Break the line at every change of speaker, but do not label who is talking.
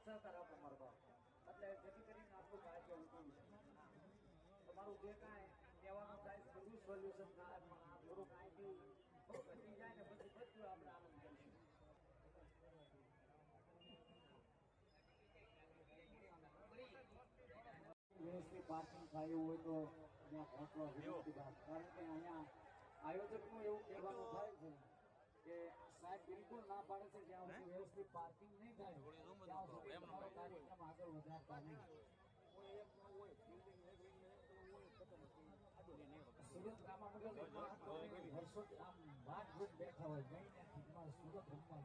સહકાર આપો મારો બાપ, એટલે જેથી કરીને આપણું કાર્ય ઉઠું છે. તમારું જે કાંઈ કહેવાનું થાય બધું સોલ્યુશન થાય, પણ આ થોડું કાંઈ ઘટી જાય ને પછી બધું આપણે આનંદ કરીશું. વ્યવસ્થિત પાર્કિંગ થાય હોય તો ત્યાં પહોંચવા વિનંતી બાદ, કારણ કે અહીંયા આયોજકનું એવું કહેવાનું થાય છે કે સાહેબ બિલકુલ ના પાડે છે જ્યાં સુધી વ્યવસ્થિત પાર્કિંગ નહીં થાય ત્યાં સુધી તમારો કાર્યક્રમ આગળ વધારતા નહીં. સુરત ગામમાં વર્ષોથી આમ વાત જોઈને બેઠા હોય, ગઈને સુરત રમવા